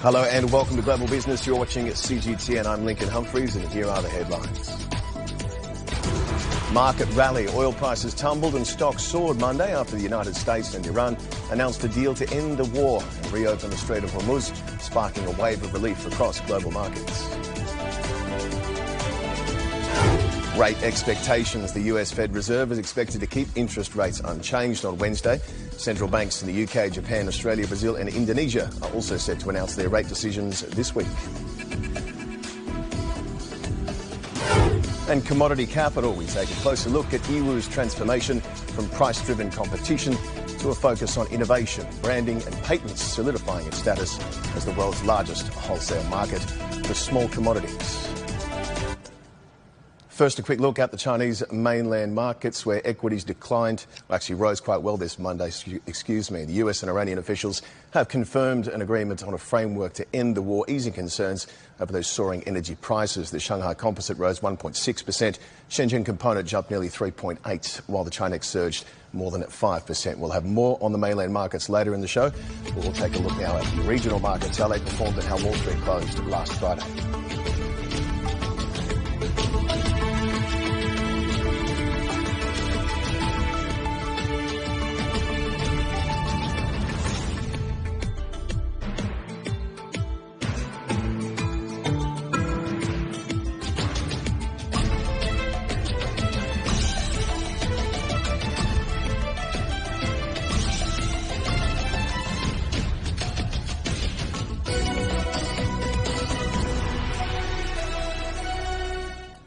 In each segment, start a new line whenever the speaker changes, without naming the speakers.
Hello and welcome to Global Business. You're watching CGTN. I'm Lincoln Humphreys and here are the headlines. Market rally. Oil prices tumbled and stocks soared Monday after the United States and Iran announced a deal to end the war and reopen the Strait of Hormuz, sparking a wave of relief across global markets. Rate expectations. The US Fed Reserve is expected to keep interest rates unchanged on Wednesday. Central banks in the UK, Japan, Australia, Brazil and Indonesia are also set to announce their rate decisions this week. And commodity capital, we take a closer look at Iwu's transformation from price-driven competition to a focus on innovation, branding and patents, solidifying its status as the world's largest wholesale market for small commodities. First, a quick look at the Chinese mainland markets where equities declined, actually rose quite well this Monday, The US and Iranian officials have confirmed an agreement on a framework to end the war, easing concerns over those soaring energy prices. The Shanghai Composite rose 1.6%. Shenzhen Component jumped nearly 3.8%, while the Chinex surged more than 5%. We'll have more on the mainland markets later in the show. We'll take a look now at the regional markets, how they performed and how Wall Street closed last Friday.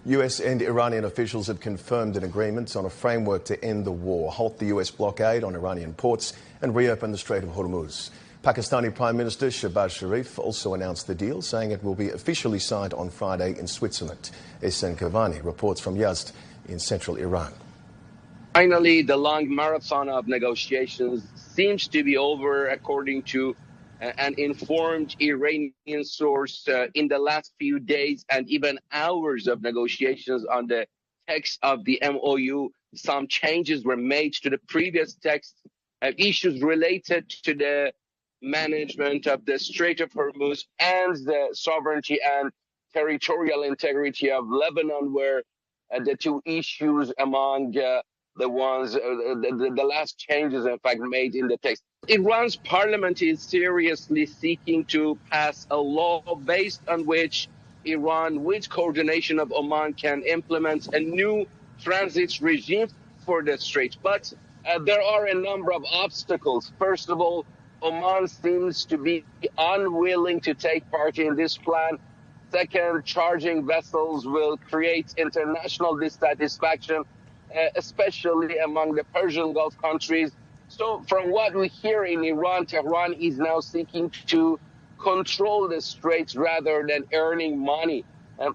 US and Iranian officials have confirmed an agreement on a framework to end the war, halt the US blockade on Iranian ports and reopen the Strait of Hormuz. Pakistani Prime Minister Shehbaz Sharif also announced the deal, saying it will be officially signed on Friday in Switzerland. Ehsan Kavani reports from Yazd in central Iran.
Finally, the long marathon of negotiations seems to be over, according to an informed Iranian source. In the last few days and even hours of negotiations on the text of the MOU, some changes were made to the previous text. Issues related to the management of the Strait of Hormuz and the sovereignty and territorial integrity of Lebanon were the two issues among the last changes, in fact, made in the text. Iran's parliament is seriously seeking to pass a law based on which Iran, with coordination of Oman, can implement a new transit regime for the strait. But there are a number of obstacles. First of all, Oman seems to be unwilling to take part in this plan. Second, charging vessels will create international dissatisfaction, especially among the Persian Gulf countries. So from what we hear in Iran, Tehran is now seeking to control the straits rather than earning money.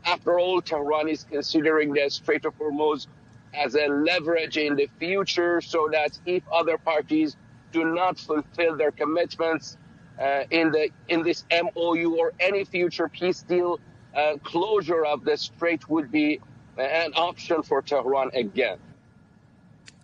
After all, Tehran is considering the Strait of Hormuz as a leverage in the future, so that if other parties do not fulfill their commitments in this MOU or any future peace deal, closure of the strait would be an option for Tehran again.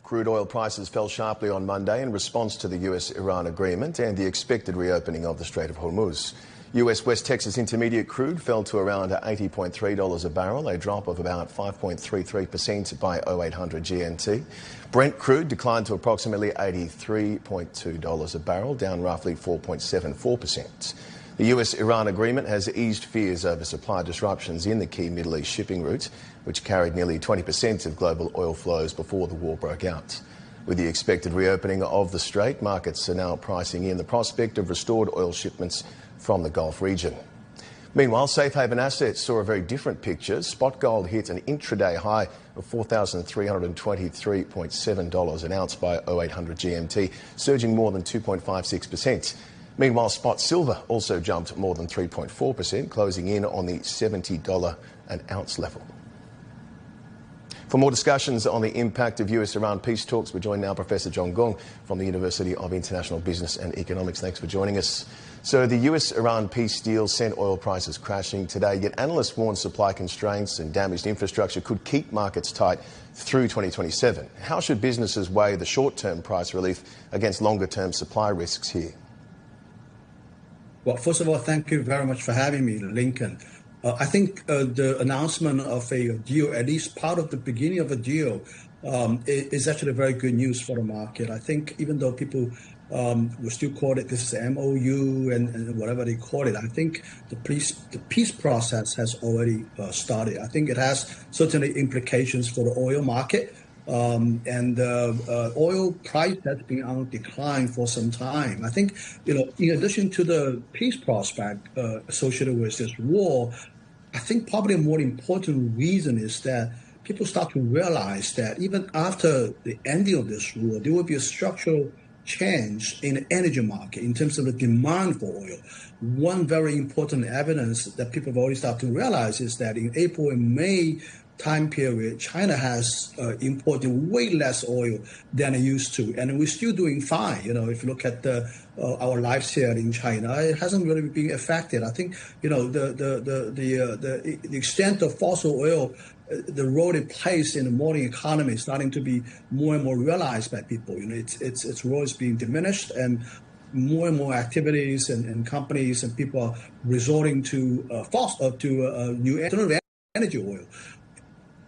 Crude oil prices fell sharply on Monday in response to the US-Iran agreement and the expected reopening of the Strait of Hormuz. US West Texas Intermediate crude fell to around $80.3 a barrel, a drop of about 5.33% by 0800 GMT. Brent crude declined to approximately $83.2 a barrel, down roughly 4.74%. The US-Iran agreement has eased fears over supply disruptions in the key Middle East shipping route, which carried nearly 20% of global oil flows before the war broke out. With the expected reopening of the strait, markets are now pricing in the prospect of restored oil shipments from the Gulf region. Meanwhile, safe haven assets saw a very different picture. Spot gold hit an intraday high of $4,323.7 an ounce by 0800 GMT, surging more than 2.56%. Meanwhile, spot silver also jumped more than 3.4%, closing in on the $70 an ounce level. For more discussions on the impact of US-Iran peace talks, we're joined now Professor John Gong from the University of International Business and Economics. Thanks for joining us. So the US-Iran peace deal sent oil prices crashing today, yet analysts warn supply constraints and damaged infrastructure could keep markets tight through 2027. How should businesses weigh the short-term price relief against longer-term supply risks here?
Well, first of all, thank you very much for having me, Lincoln. I think the announcement of a deal, at least part of the beginning of a deal, is actually very good news for the market. I think even though people will still call it this is MOU and whatever they call it, I think the peace process has already started. I think it has certainly implications for the oil market. And oil price has been on decline for some time. I think, in addition to the peace prospect associated with this war, I think probably a more important reason is that people start to realize that even after the ending of this war, there will be a structural change in the energy market in terms of the demand for oil. One very important evidence that people have already started to realize is that in April and May time period, China has imported way less oil than it used to, and we're still doing fine. If you look at our lives here in China, it hasn't really been affected. I think the extent of fossil oil, the role it plays in the modern economy is starting to be more and more realized by people. Its role is being diminished, and more activities and companies and people are resorting to new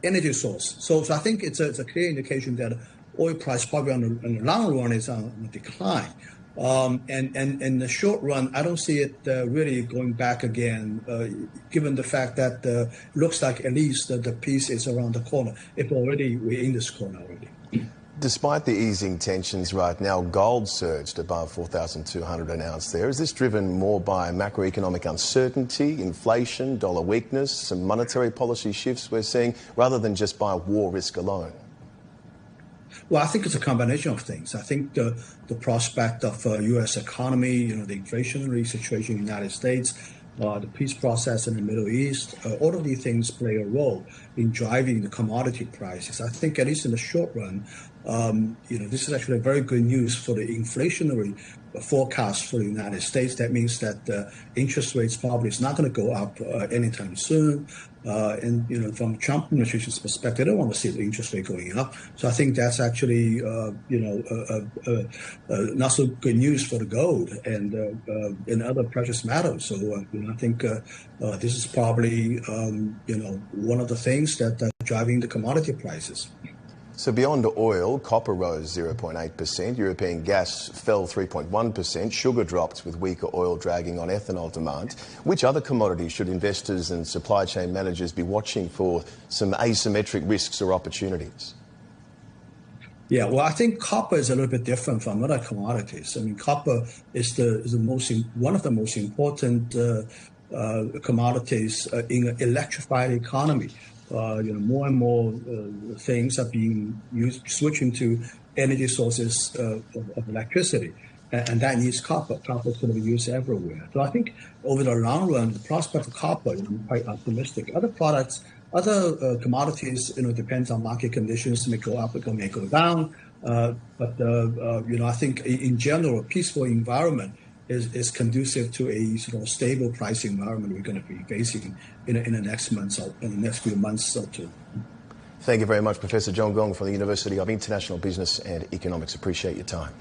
energy source. So I think it's a clear indication that oil price probably in the long run is on a decline. And in the short run, I don't see it really going back again, given the fact that it looks like at least the peace is around the corner, if already we're in this corner already.
Despite the easing tensions right now, gold surged above 4,200 an ounce there. Is this driven more by macroeconomic uncertainty, inflation, dollar weakness, some monetary policy shifts we're seeing, rather than just by war risk alone?
Well, I think it's a combination of things. I think the prospect of U.S. economy, the inflationary situation in the United States, the peace process in the Middle East, all of these things play a role in driving the commodity prices. I think at least in the short run, this is actually very good news for the inflationary forecast for the United States. That means that interest rates probably is not going to go up anytime soon. And from Trump administration's perspective, they don't want to see the interest rate going up. So I think that's actually not so good news for the gold and other precious metals. So I think this is probably one of the things that are driving the commodity prices.
So beyond oil, copper rose 0.8%, European gas fell 3.1%, sugar dropped with weaker oil dragging on ethanol demand. Which other commodities should investors and supply chain managers be watching for some asymmetric risks or opportunities?
Yeah, well, I think copper is a little bit different from other commodities. I mean, copper is one of the most important commodities in an electrified economy. More and more things are being switching to energy sources of electricity, and that needs copper. Copper is going to be used everywhere. So I think over the long run, the prospect of copper is quite optimistic. Other products, other commodities, depends on market conditions. May go up, may go down. But I think in general, a peaceful environment is conducive to a sort of stable price environment we're going to be facing in the next months or in the next few months or two.
Thank you very much, Professor John Gong from the University of International Business and Economics. Appreciate your time.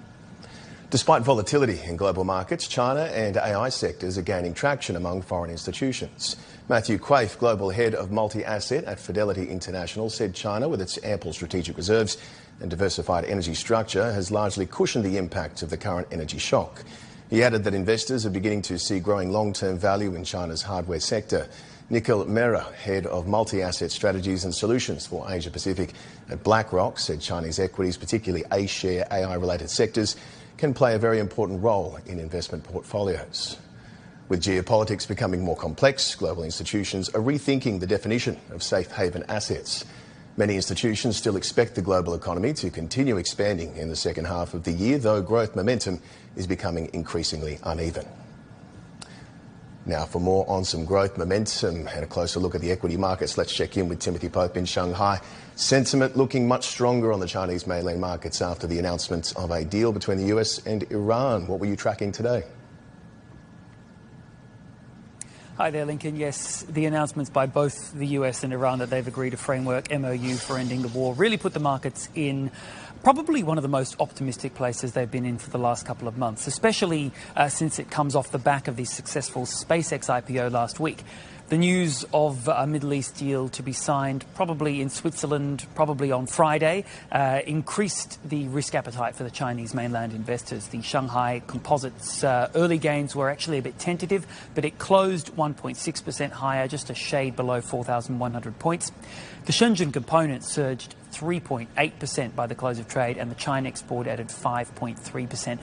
Despite volatility in global markets, China and AI sectors are gaining traction among foreign institutions. Matthew Quaife, Global Head of Multi-Asset at Fidelity International, said China, with its ample strategic reserves and diversified energy structure, has largely cushioned the impact of the current energy shock. He added that investors are beginning to see growing long-term value in China's hardware sector. Nikhil Mehra, Head of Multi-Asset Strategies and Solutions for Asia Pacific at BlackRock, said Chinese equities, particularly A-share AI-related sectors, can play a very important role in investment portfolios. With geopolitics becoming more complex, global institutions are rethinking the definition of safe haven assets. Many institutions still expect the global economy to continue expanding in the second half of the year, though growth momentum is becoming increasingly uneven. Now, for more on some growth momentum and a closer look at the equity markets, let's check in with Timothy Pope in Shanghai. Sentiment looking much stronger on the Chinese mainland markets after the announcement of a deal between the US and Iran. What were you tracking today?
Hi there, Lincoln. Yes, the announcements by both the US and Iran that they've agreed a framework MOU for ending the war really put the markets in probably one of the most optimistic places they've been in for the last couple of months, especially since it comes off the back of the successful SpaceX IPO last week. The news of a Middle East deal to be signed probably in Switzerland, probably on Friday, increased the risk appetite for the Chinese mainland investors. The Shanghai Composite's early gains were actually a bit tentative, but it closed 1.6% higher, just a shade below 4,100 points. The Shenzhen Component surged 3.8% by the close of trade, and the China Export added 5.3%.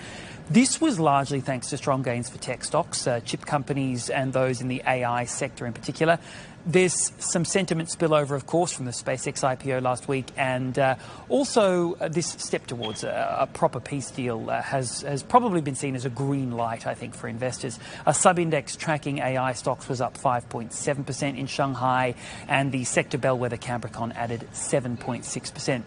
This was largely thanks to strong gains for tech stocks, chip companies and those in the AI sector in particular. There's some sentiment spillover, of course, from the SpaceX IPO last week, and also this step towards a proper peace deal has probably been seen as a green light, I think, for investors. A sub-index tracking AI stocks was up 5.7% in Shanghai, and the sector bellwether Capricorn added 7.6%.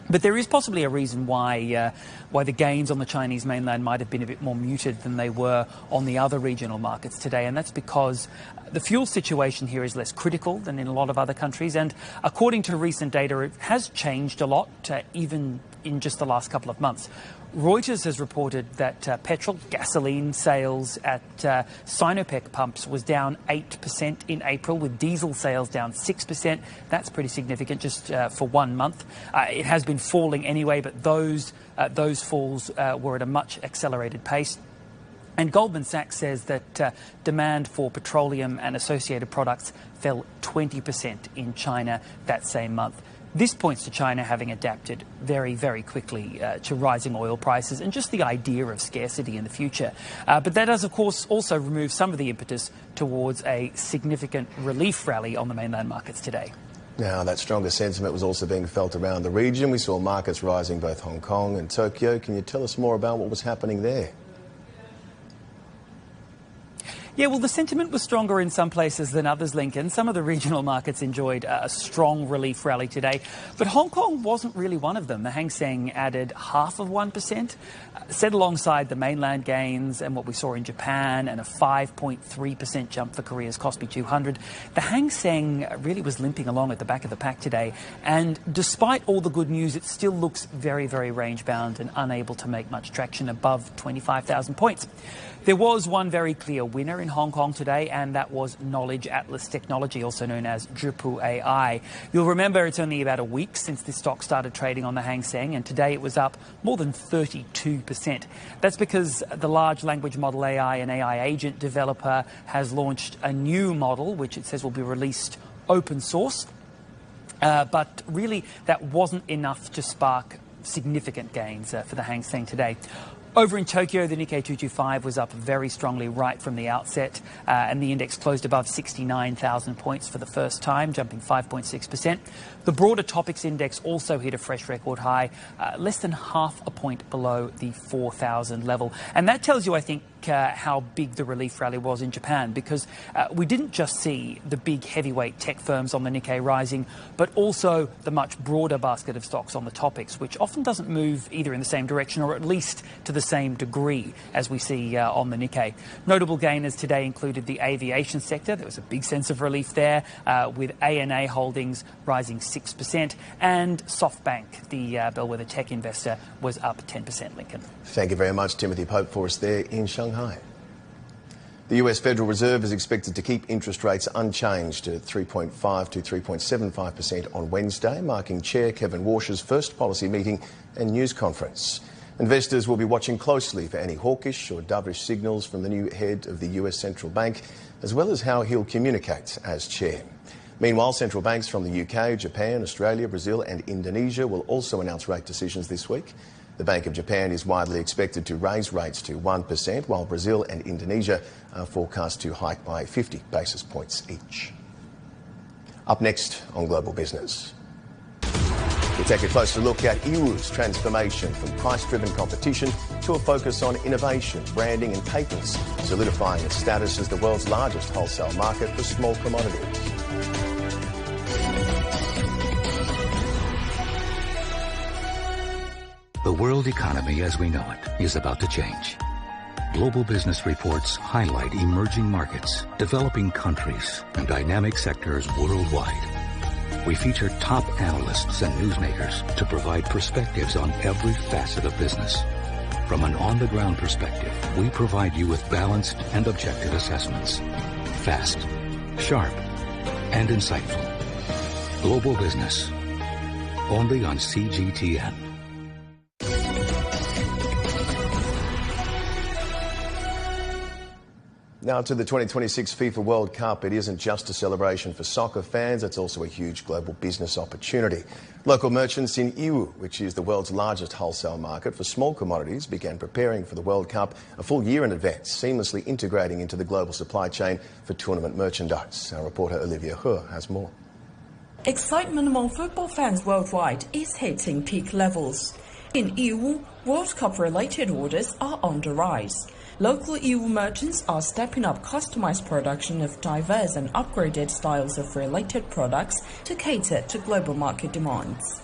But there is possibly a reason why the gains on the Chinese mainland might have been a bit more muted than they were on the other regional markets today, and that's because the fuel situation here is less critical than in a lot of other countries, and according to recent data, it has changed a lot, even in just the last couple of months. Reuters has reported that petrol, gasoline sales at Sinopec pumps was down 8% in April, with diesel sales down 6%. That's pretty significant just for 1 month. It has been falling anyway, but those falls were at a much accelerated pace. And Goldman Sachs says that demand for petroleum and associated products fell 20% in China that same month. This points to China having adapted very, very quickly to rising oil prices and just the idea of scarcity in the future. But that does, of course, also remove some of the impetus towards a significant relief rally on the mainland markets today.
Now, that stronger sentiment was also being felt around the region. We saw markets rising both Hong Kong and Tokyo. Can you tell us more about what was happening there?
Yeah, well, the sentiment was stronger in some places than others, Lincoln. Some of the regional markets enjoyed a strong relief rally today, but Hong Kong wasn't really one of them. The Hang Seng added 0.5%, set alongside the mainland gains and what we saw in Japan, and a 5.3% jump for Korea's Kospi 200. The Hang Seng really was limping along at the back of the pack today, and despite all the good news, it still looks very, very range-bound and unable to make much traction above 25,000 points. There was one very clear winner in Hong Kong today, and that was Knowledge Atlas Technology, also known as Zhipu AI. You'll remember it's only about a week since this stock started trading on the Hang Seng, and today it was up more than 32%. That's because the large language model AI and AI agent developer has launched a new model, which it says will be released open source. But really, that wasn't enough to spark significant gains for the Hang Seng today. Over in Tokyo, the Nikkei 225 was up very strongly right from the outset, and the index closed above 69,000 points for the first time, jumping 5.6%. The broader Topics index also hit a fresh record high, less than half a point below the 4,000 level. And that tells you, I think, how big the relief rally was in Japan, because we didn't just see the big heavyweight tech firms on the Nikkei rising, but also the much broader basket of stocks on the Topics, which often doesn't move either in the same direction or at least to the same degree as we see on the Nikkei. Notable gainers today included the aviation sector. There was a big sense of relief there, with ANA Holdings rising 6%, and SoftBank, the bellwether tech investor, was up 10%, Lincoln.
Thank you very much, Timothy Pope, for us there in Shanghai. The US Federal Reserve is expected to keep interest rates unchanged at 3.5 to 3.75% on Wednesday, marking Chair Kevin Warsh's first policy meeting and news conference. Investors will be watching closely for any hawkish or dovish signals from the new head of the US Central Bank, as well as how he'll communicate as chair. Meanwhile, central banks from the UK, Japan, Australia, Brazil and Indonesia will also announce rate decisions this week. The Bank of Japan is widely expected to raise rates to 1%, while Brazil and Indonesia are forecast to hike by 50 basis points each. Up next on Global Business, we take a closer look at Iru's transformation from price-driven competition to a focus on innovation, branding and patents, solidifying its status as the world's largest wholesale market for small commodities.
The world economy as we know it is about to change. Global business reports highlight emerging markets, developing countries, and dynamic sectors worldwide. We feature top analysts and newsmakers to provide perspectives on every facet of business. From an on-the-ground perspective, we provide you with balanced and objective assessments. Fast, sharp, and insightful. Global Business. Only on CGTN.
Now to the 2026 FIFA World Cup. It isn't just a celebration for soccer fans, it's also a huge global business opportunity. Local merchants in Yiwu, which is the world's largest wholesale market for small commodities, began preparing for the World Cup a full year in advance, seamlessly integrating into the global supply chain for tournament merchandise. Our reporter Olivia He has more.
Excitement among football fans worldwide is hitting peak levels. In Yiwu, World Cup-related orders are on the rise. Local Yiwu merchants are stepping up customized production of diverse and upgraded styles of related products to cater to global market demands.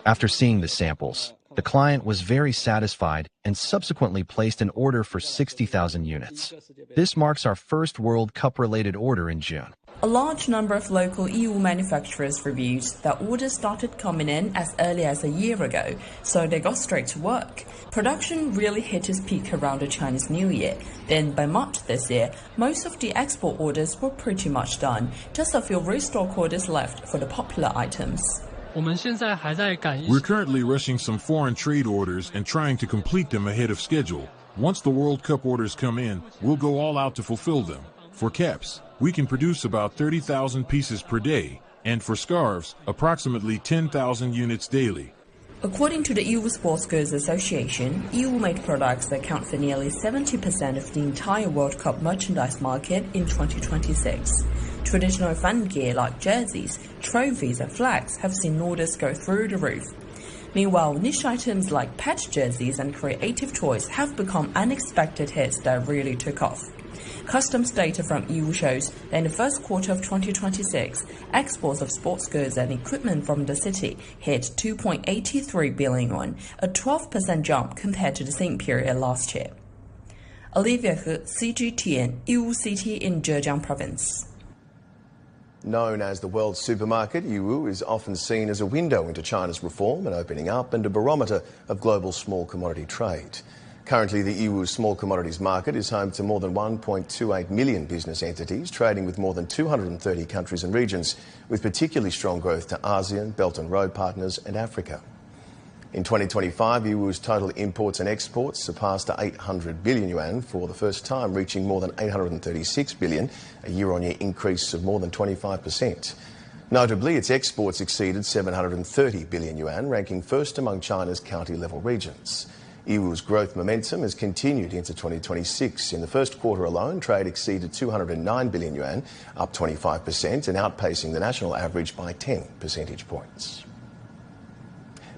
After seeing the samples, the client was very satisfied and subsequently placed an order for 60,000 units. This marks our first World Cup-related order in June.
A large number of local Yiwu manufacturers reviewed that orders started coming in as early as a year ago, so they got straight to work. Production really hit its peak around the Chinese New Year. Then by March this year, most of the export orders were pretty much done. Just a few restock orders left for the popular items.
We're currently rushing some foreign trade orders and trying to complete them ahead of schedule. Once the World Cup orders come in, we'll go all out to fulfill them. For caps, we can produce about 30,000 pieces per day, and for scarves, approximately 10,000 units daily.
According to the Yiwu Sports Goods Association, Yiwu-made products account for nearly 70% of the entire World Cup merchandise market in 2026. Traditional fan gear like jerseys, trophies and flags have seen orders go through the roof. Meanwhile, niche items like pet jerseys and creative toys have become unexpected hits that really took off. Customs data from Yiwu shows that in the first quarter of 2026, exports of sports goods and equipment from the city hit 2.83 billion yuan, a 12% jump compared to the same period last year. Olivia He, CGTN, Yiwu City in Zhejiang Province.
Known as the world's supermarket, Yiwu is often seen as a window into China's reform and opening up and a barometer of global small commodity trade. Currently, the Yiwu small commodities market is home to more than 1.28 million business entities, trading with more than 230 countries and regions, with particularly strong growth to ASEAN, Belt and Road partners and Africa. In 2025, Yiwu's total imports and exports surpassed 800 billion yuan for the first time, reaching more than 836 billion, a year-on-year increase of more than 25%. Notably, its exports exceeded 730 billion yuan, ranking first among China's county-level regions. Yiwu's growth momentum has continued into 2026. In the first quarter alone, trade exceeded 209 billion yuan, up 25% and outpacing the national average by 10 percentage points.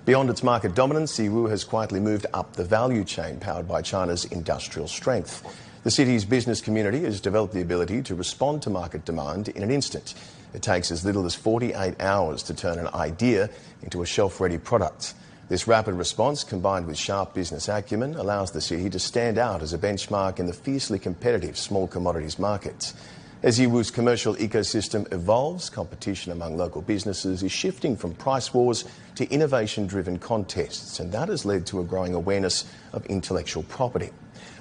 Beyond its market dominance, Yiwu has quietly moved up the value chain powered by China's industrial strength. The city's business community has developed the ability to respond to market demand in an instant. It takes as little as 48 hours to turn an idea into a shelf-ready product. This rapid response, combined with sharp business acumen, allows the city to stand out as a benchmark in the fiercely competitive small commodities market. As Yiwu's commercial ecosystem evolves, competition among local businesses is shifting from price wars to innovation-driven contests, and that has led to a growing awareness of intellectual property.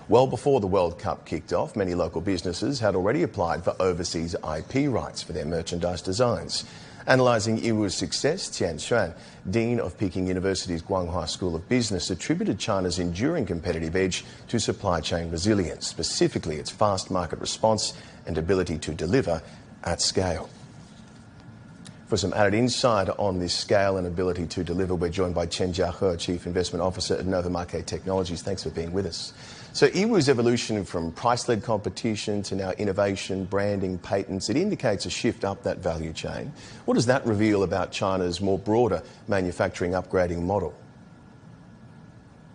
Well before the World Cup kicked off, many local businesses had already applied for overseas IP rights for their merchandise designs. Analysing Yiwu's success, Tian Xuan, Dean of Peking University's Guanghua School of Business, attributed China's enduring competitive edge to supply chain resilience, specifically its fast market response and ability to deliver at scale. For some added insight on this scale and ability to deliver, we're joined by Chen Jiahe, Chief Investment Officer at Nova Market Technologies. Thanks for being with us. So Yiwu's evolution from price-led competition to now innovation, branding, patents, it indicates a shift up that value chain. What does that reveal about China's more broader manufacturing upgrading model?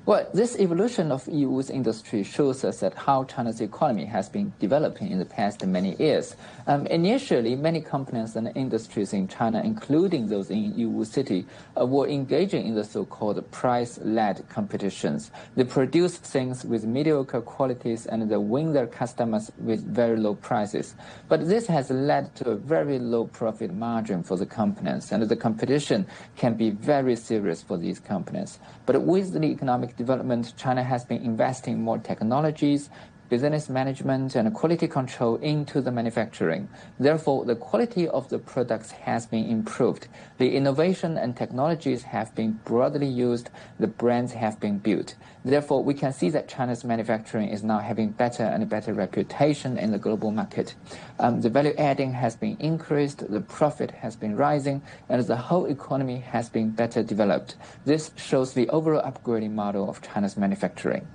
Well, this evolution of EU's industry shows us that how China's economy has been developing in the past many years. Initially, many companies and industries in China, including those in EU city, were engaging in the so-called price-led competitions. They produce things with mediocre qualities and they win their customers with very low prices. But this has led to a very low profit margin for the companies, and the competition can be very serious for these companies. But with the economic development, China has been investing more technologies, business management, and quality control into the manufacturing. Therefore, the quality of the products has been improved. The innovation and technologies have been broadly used. The brands have been built. Therefore, we can see that China's manufacturing is now having better and better reputation in the global market. The value adding has been increased, the profit has been rising, and the whole economy has been better developed. This shows the overall upgrading model of China's manufacturing.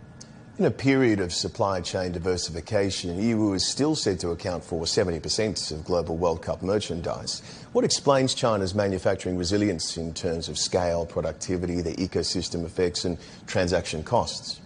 In a period of supply chain diversification, EU is still said to account for 70% of global World Cup merchandise. What explains China's manufacturing resilience in terms of scale, productivity, the ecosystem effects and transaction costs?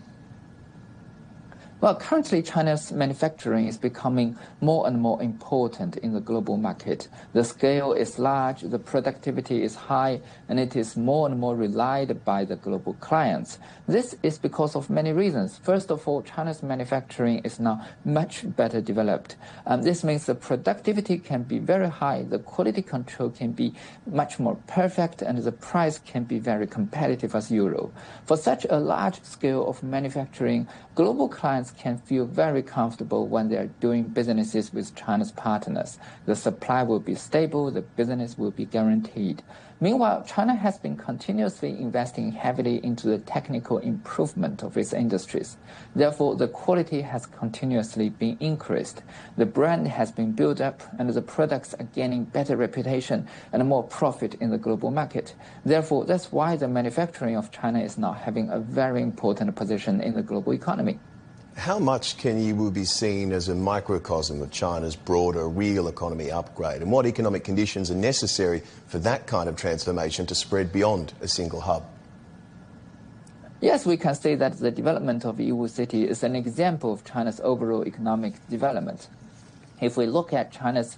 Well, currently China's manufacturing is becoming more and more important in the global market. The scale is large, the productivity is high, and it is more and more relied by the global clients. This is because of many reasons. First of all, China's manufacturing is now much better developed. This means the productivity can be very high, the quality control can be much more perfect, and the price can be very competitive as usual. For such a large scale of manufacturing, global clients can feel very comfortable when they are doing businesses with China's partners. The supply will be stable, the business will be guaranteed. Meanwhile, China has been continuously investing heavily into the technical improvement of its industries. Therefore, the quality has continuously been increased. The brand has been built up, and the products are gaining better reputation and more profit in the global market. Therefore, that's why the manufacturing of China is now having a very important position in the global economy.
How much can EU be seen as a microcosm of China's broader real economy upgrade? And what economic conditions are necessary for that kind of transformation to spread beyond a single hub?
Yes, we can say that the development of EU city is an example of China's overall economic development. If we look at China's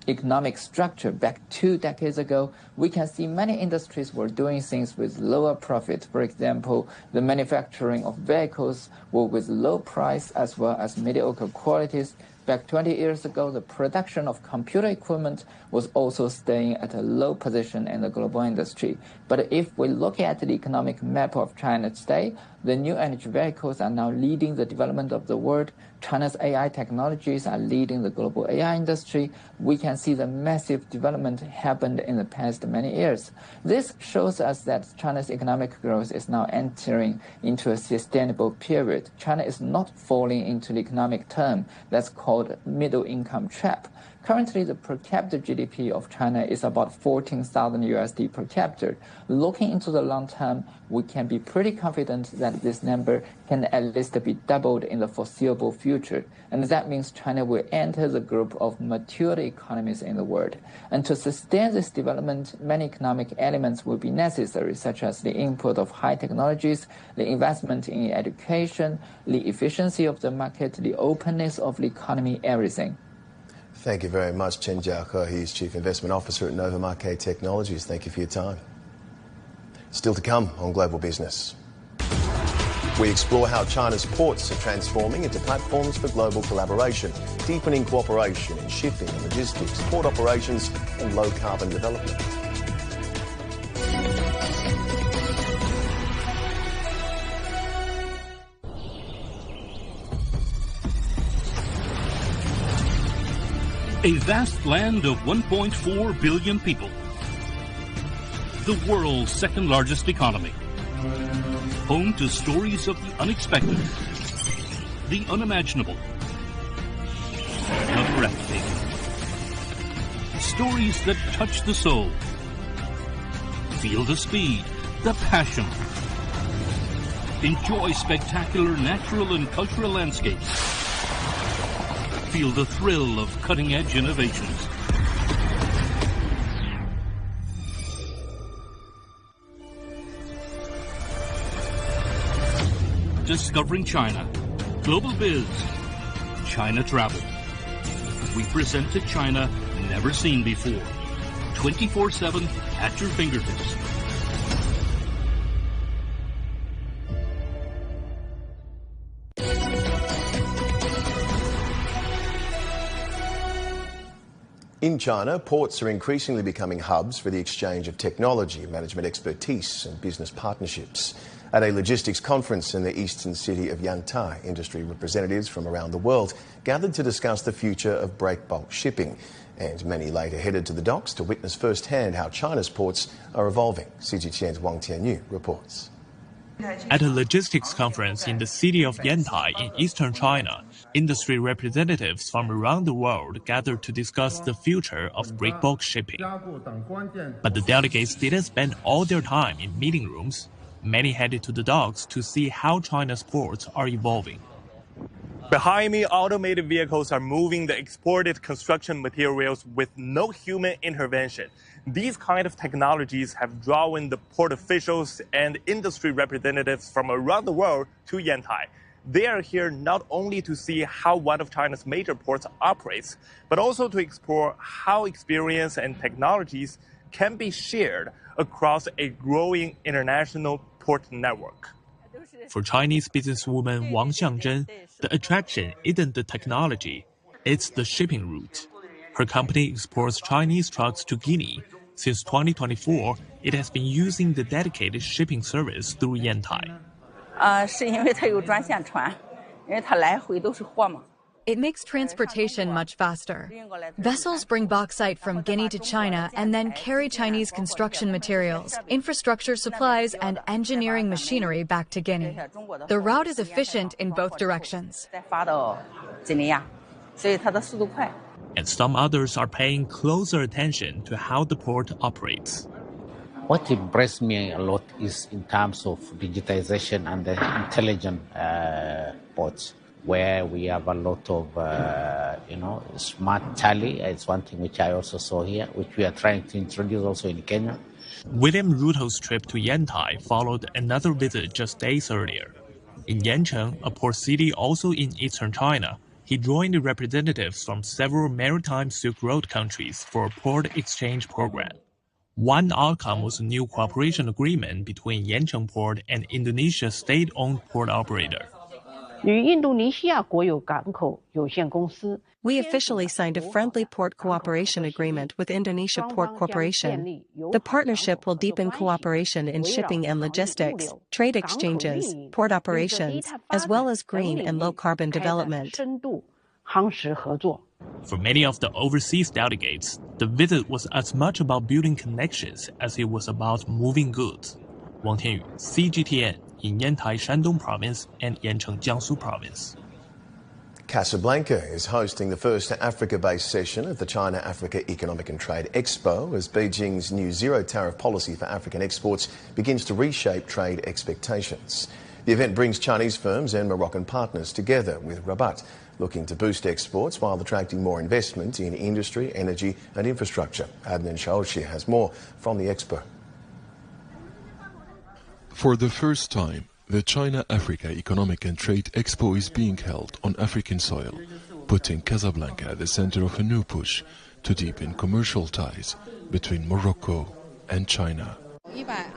economic structure back 2 decades ago, we can see many industries were doing things with lower profit. For example, the manufacturing of vehicles were with low price as well as mediocre qualities. Back 20 years ago, the production of computer equipment was also staying at a low position in the global industry. But if we look at the economic map of China today, the new energy vehicles are now leading the development of the world. China's AI technologies are leading the global AI industry. We can see the massive development happened in the past many years. This shows us that China's economic growth is now entering into a sustainable period. China is not falling into the economic term that's called middle income trap. Currently, the per capita GDP of China is about 14,000 USD per capita. Looking into the long term, we can be pretty confident that this number can at least be doubled in the foreseeable future. And that means China will enter the group of mature economies in the world. And to sustain this development, many economic elements will be necessary, such as the input of high technologies, the investment in education, the efficiency of the market, the openness of the economy, everything.
Thank you very much, Chen Jiahe. He's Chief Investment Officer at Nova Market Technologies. Thank you for your time. Still to come on Global Business. We explore how China's ports are transforming into platforms for global collaboration, deepening cooperation in shipping and logistics, port operations and low-carbon development.
A vast land of 1.4 billion people. The world's second largest economy. Home to stories of the unexpected, the unimaginable, the breathtaking. Stories that touch the soul. Feel the speed, the passion. Enjoy spectacular natural and cultural landscapes. Feel the thrill of cutting-edge innovations. Discovering China. Global Biz. China Travel. We present a China never seen before. 24/7 at your fingertips.
In China, ports are increasingly becoming hubs for the exchange of technology, management expertise and business partnerships. At a logistics conference in the eastern city of Yantai, industry representatives from around the world gathered to discuss the future of breakbulk shipping. And many later headed to the docks to witness firsthand how China's ports are evolving. CGTN's Wang Tianyu reports.
At a logistics conference in the city of Yantai in eastern China, industry representatives from around the world gathered to discuss the future of breakbulk shipping. But the delegates didn't spend all their time in meeting rooms. Many headed to the docks to see how China's ports are evolving. Behind me, automated vehicles are moving the exported construction materials with no human intervention. These kind of technologies have drawn the port officials and industry representatives from around the world to Yantai. They are here not only to see how one of China's major ports operates, but also to explore how experience and technologies can be shared across a growing international port network. For Chinese businesswoman Wang Xiangzhen, the attraction isn't the technology, it's the shipping route. Her company exports Chinese trucks to Guinea. Since 2024, it has been using the dedicated shipping service through Yantai.
It makes transportation much faster. Vessels bring bauxite from Guinea to China and then carry Chinese construction materials, infrastructure supplies, and engineering machinery back to Guinea. The route is efficient in both directions.
And some others are paying closer attention to how the port operates.
What impressed me a lot is in terms of digitization and the intelligent ports, where we have a lot of, smart tally. It's one thing which I also saw here, which we are trying to introduce also in Kenya.
William Ruto's trip to Yantai followed another visit just days earlier. In Yancheng, a port city also in eastern China, he joined the representatives from several maritime Silk Road countries for a port exchange program. One outcome was a new cooperation agreement between Yancheng Port and Indonesia's state-owned port operator.
We officially signed a friendly port cooperation agreement with Indonesia Port Corporation. The partnership will deepen cooperation in shipping and logistics, trade exchanges, port operations, as well as green and low-carbon development.
For many of the overseas delegates, the visit was as much about building connections as it was about moving goods. Wang Tianyu, CGTN, in Yantai, Shandong Province and Yancheng, Jiangsu Province.
Casablanca is hosting the first Africa-based session of the China-Africa Economic and Trade Expo as Beijing's new zero-tariff policy for African exports begins to reshape trade expectations. The event brings Chinese firms and Moroccan partners together, with Rabat looking to boost exports while attracting more investment in industry, energy and infrastructure. Adnan Shaoshi has more from the expo.
For the first time, the China-Africa Economic and Trade Expo is being held on African soil, putting Casablanca at the center of a new push to deepen commercial ties between Morocco and China.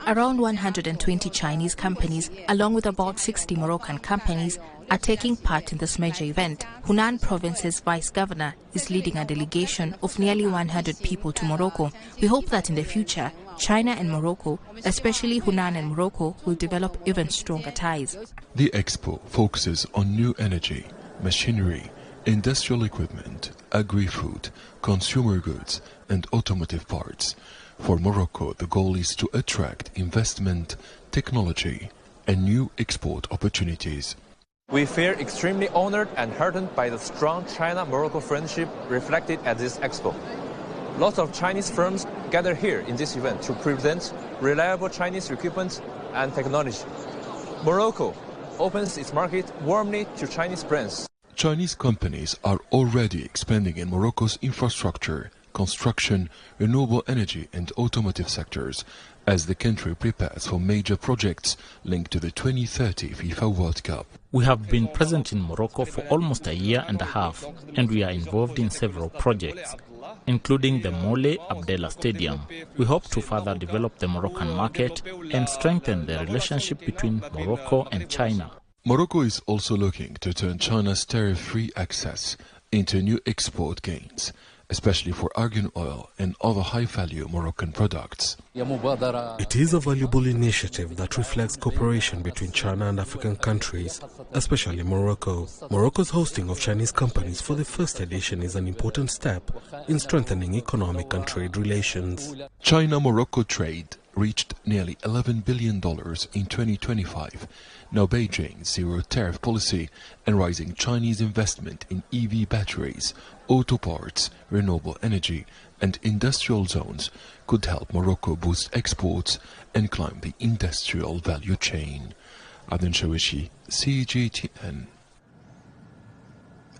Around 120 Chinese companies, along with about 60 Moroccan companies, are taking part in this major event. Hunan Province's Vice Governor is leading a delegation of nearly 100 people to Morocco. We hope that in the future, China and Morocco, especially Hunan and Morocco, will develop even stronger ties.
The expo focuses on new energy, machinery, industrial equipment, agri-food, consumer goods, and automotive parts. For Morocco, the goal is to attract investment, technology, and new export opportunities.
We feel extremely honored and heartened by the strong China-Morocco friendship reflected at this expo. Lots of Chinese firms gather here in this event to present reliable Chinese equipment and technology. Morocco opens its market warmly to Chinese brands.
Chinese companies are already expanding in Morocco's infrastructure, construction, renewable energy and automotive sectors as the country prepares for major projects linked to the 2030 FIFA World Cup.
We have been present in Morocco for almost a year and a half, and we are involved in several projects, including the Mole Abdallah Stadium. We hope to further develop the Moroccan market and strengthen the relationship between Morocco and China.
Morocco is also looking to turn China's tariff-free access into new export gains, especially for argan oil and other high-value Moroccan products.
It is a valuable initiative that reflects cooperation between China and African countries, especially Morocco. Morocco's hosting of Chinese companies for the first edition is an important step in strengthening economic and trade relations.
China-Morocco trade reached nearly $11 billion in 2025. Now Beijing's zero-tariff policy and rising Chinese investment in EV batteries, auto parts, renewable energy and industrial zones could help Morocco boost exports and climb the industrial value chain. Aden Shawishi, CGTN.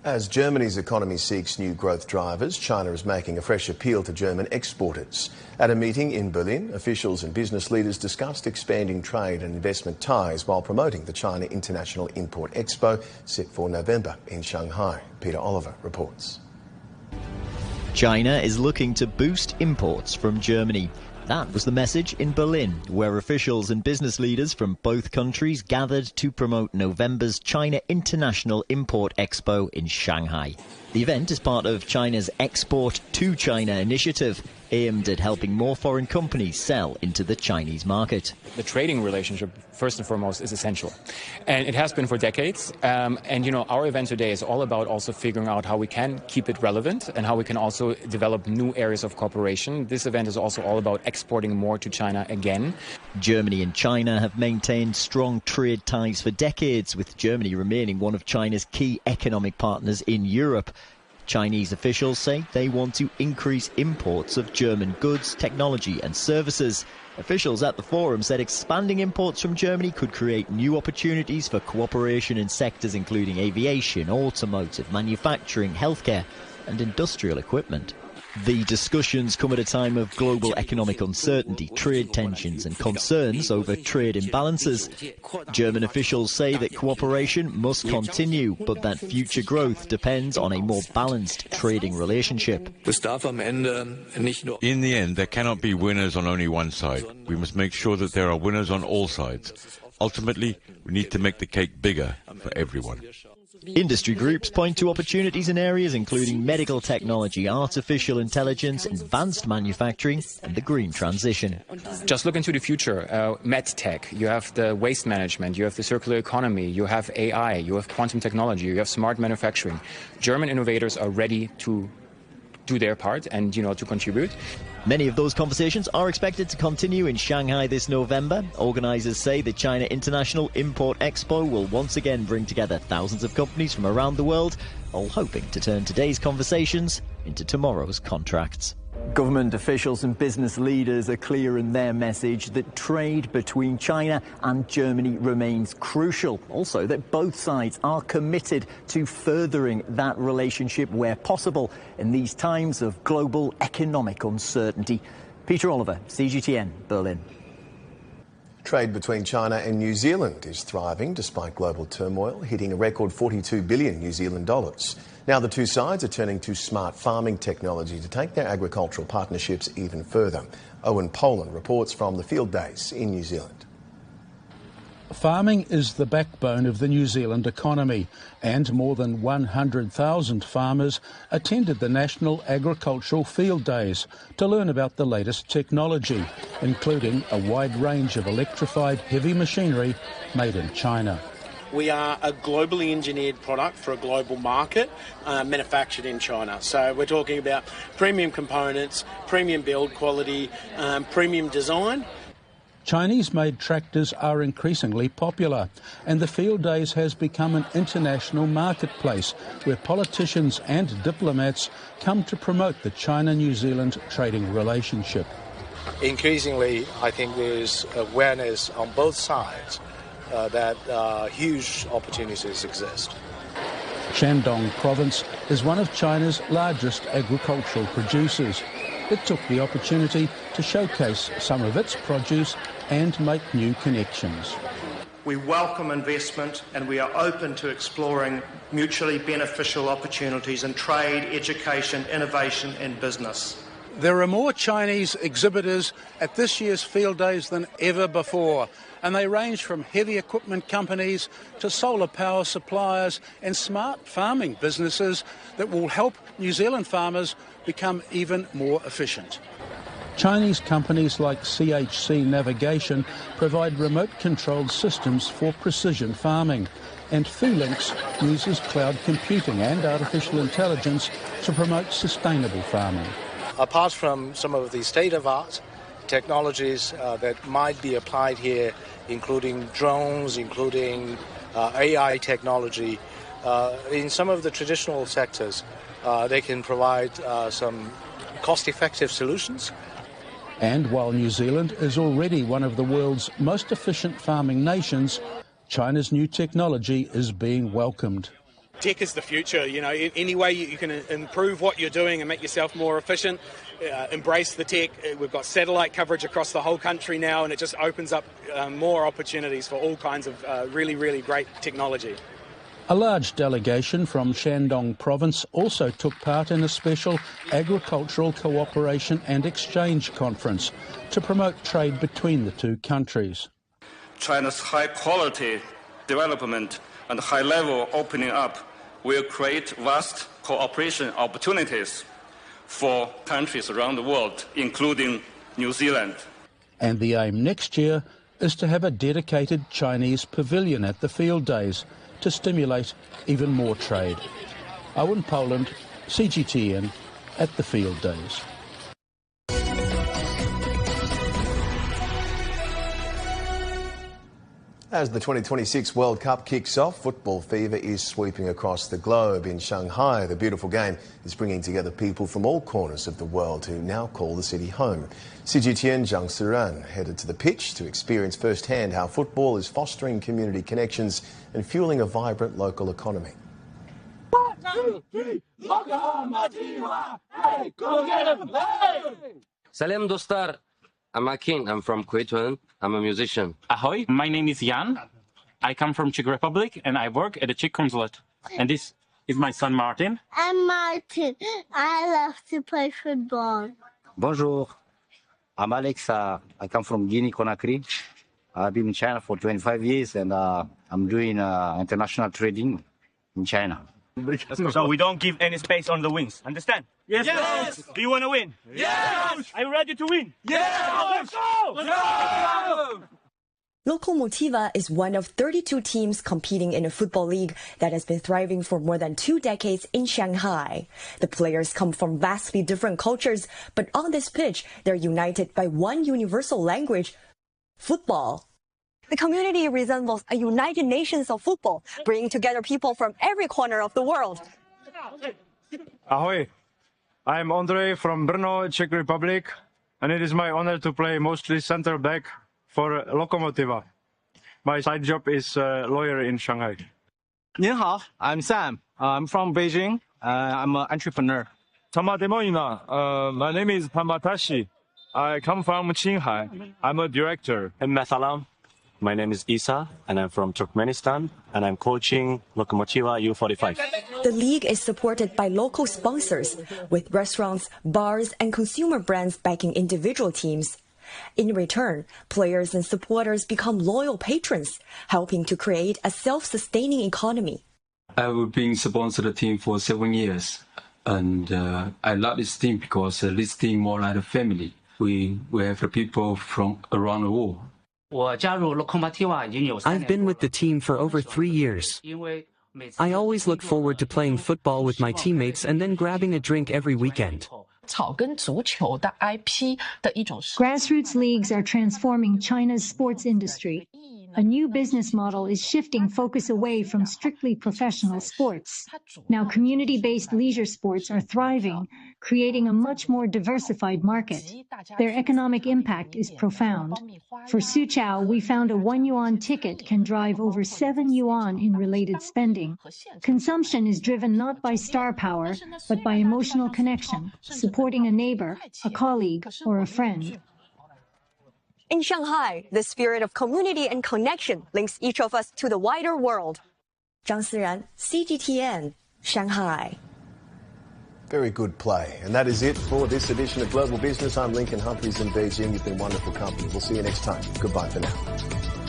As Germany's economy seeks new growth drivers, China is making a fresh appeal to German exporters. At a meeting in Berlin, officials and business leaders discussed expanding trade and investment ties while promoting the China International Import Expo set for November in Shanghai. Peter Oliver reports.
China is looking to boost imports from Germany. That was the message in Berlin, where officials and business leaders from both countries gathered to promote November's China International Import Expo in Shanghai. The event is part of China's Export to China initiative, aimed at helping more foreign companies sell into the Chinese market.
The trading relationship, first and foremost, is essential. And it has been for decades. And, you know, our event today is all about also figuring out how we can keep it relevant and how we can also develop new areas of cooperation. This event is also all about exporting more to China again.
Germany and China have maintained strong trade ties for decades, with Germany remaining one of China's key economic partners in Europe. Chinese officials say they want to increase imports of German goods, technology and services. Officials at the forum said expanding imports from Germany could create new opportunities for cooperation in sectors including aviation, automotive, manufacturing, healthcare and industrial equipment. The discussions come at a time of global economic uncertainty, trade tensions and concerns over trade imbalances. German officials say that cooperation must continue, but that future growth depends on a more balanced trading relationship.
In the end, there cannot be winners on only one side. We must make sure that there are winners on all sides. Ultimately, we need to make the cake bigger for everyone.
Industry groups point to opportunities in areas including medical technology, artificial intelligence, advanced manufacturing and the green transition.
Just look into the future. MedTech, you have the waste management, you have the circular economy, you have AI, you have quantum technology, you have smart manufacturing. German innovators are ready to do their part and, you know, to contribute.
Many of those conversations are expected to continue in Shanghai this November. Organisers say the China International Import Expo will once again bring together thousands of companies from around the world, all hoping to turn today's conversations into tomorrow's contracts. Government officials and business leaders are clear in their message that trade between China and Germany remains crucial. Also, that both sides are committed to furthering that relationship where possible in these times of global economic uncertainty. Peter Oliver, CGTN, Berlin.
Trade between China and New Zealand is thriving despite global turmoil, hitting a record 42 billion New Zealand dollars. Now the two sides are turning to smart farming technology to take their agricultural partnerships even further. Owen Poland reports from the field days in New Zealand.
Farming is the backbone of the New Zealand economy, and more than 100,000 farmers attended the National Agricultural Field Days to learn about the latest technology, including a wide range of electrified heavy machinery made in China.
We are a globally engineered product for a global market, manufactured in China. So we're talking about premium components, premium build quality, premium design.
Chinese-made tractors are increasingly popular, and the Field Days has become an international marketplace where politicians and diplomats come to promote the China-New Zealand trading relationship.
Increasingly, I think there's awareness on both sides that huge opportunities exist.
Shandong province is one of China's largest agricultural producers. It took the opportunity to showcase some of its produce and make new connections.
We welcome investment and we are open to exploring mutually beneficial opportunities in trade, education, innovation and business.
There are more Chinese exhibitors at this year's field days than ever before, and they range from heavy equipment companies to solar power suppliers and smart farming businesses that will help New Zealand farmers become even more efficient. Chinese companies like CHC Navigation provide remote-controlled systems for precision farming, and Phulinx uses cloud computing and artificial intelligence to promote sustainable farming.
Apart from some of the state-of-art technologies that might be applied here, including drones, including AI technology, in some of the traditional sectors, they can provide some cost-effective solutions.
And while New Zealand is already one of the world's most efficient farming nations, China's new technology is being welcomed.
Tech is the future. You know, any way you can improve what you're doing and make yourself more efficient, embrace the tech. We've got satellite coverage across the whole country now, and it just opens up more opportunities for all kinds of really, really great technology.
A large delegation from Shandong province also took part in a special agricultural cooperation and exchange conference to promote trade between the two countries.
China's high-quality development and high-level opening up will create vast cooperation opportunities for countries around the world, including New Zealand.
And the aim next year is to have a dedicated Chinese pavilion at the field days to stimulate even more trade. Owen Poland, CGTN, at the field days.
As the 2026 World Cup kicks off, football fever is sweeping across the globe. In Shanghai, the beautiful game is bringing together people from all corners of the world who now call the city home. CGTN Zhang Siran headed to the pitch to experience firsthand how football is fostering community connections and fueling a vibrant local economy.
1, 2, 3,
Salam dostlar. I'm Akin. I'm from Kuwait. I'm a musician.
Ahoy, my name is Jan. I come from Czech Republic and I work at the Czech consulate. And this is my son Martin.
I'm Martin. I love to play football.
Bonjour. I'm Alex. I come from Guinea-Conakry. I've been in China for 25 years and I'm doing international trading in China.
So we don't give any space on the wings. Understand?
Yes. Yes.
Do you want to win?
Yes.
Are you ready to win?
Yes.
Let's go!
Let's go!
Lokomotiva is one of 32 teams competing in a football league that has been thriving for more than 2 decades in Shanghai. The players come from vastly different cultures, but on this pitch, they're united by one universal language, football. The community resembles a United Nations of football, bringing together people from every corner of the world.
Ahoy! I'm Andre from Brno, Czech Republic, and it is my honor to play mostly center back for Lokomotiva. My side job is lawyer in Shanghai.
您好, I'm Sam. I'm from Beijing. I'm an entrepreneur.
My name is Tamatashi. I come from Qinghai. I'm a director.
Salam. My name is Isa, and I'm from Turkmenistan, and I'm coaching Lokomotiva U45.
The league is supported by local sponsors, with restaurants, bars, and consumer brands backing individual teams. In return, players and supporters become loyal patrons, helping to create a self-sustaining economy.
I've been sponsored the team for 7 years, and I love this team because this team more like a family. We have people from around the world.
I've been with the team for over 3 years. I always look forward to playing football with my teammates and then grabbing a drink every weekend.
Grassroots leagues are transforming China's sports industry.
a new business model is shifting focus away from strictly professional sports. Now, community-based leisure sports are thriving, creating a much more diversified market. Their economic impact is profound. For Suchao, we found a 1 yuan ticket can drive over 7 yuan in related spending. Consumption is driven not by star power, but by emotional connection, supporting a neighbor, a colleague, or a friend.
In Shanghai, the spirit of community and connection links each of us to the wider world. Zhang Siran, CGTN, Shanghai.
Very good play. And that is it for this edition of Global Business. I'm Lincoln Humphreys in Beijing. You've been wonderful company. We'll see you next time. Goodbye for now.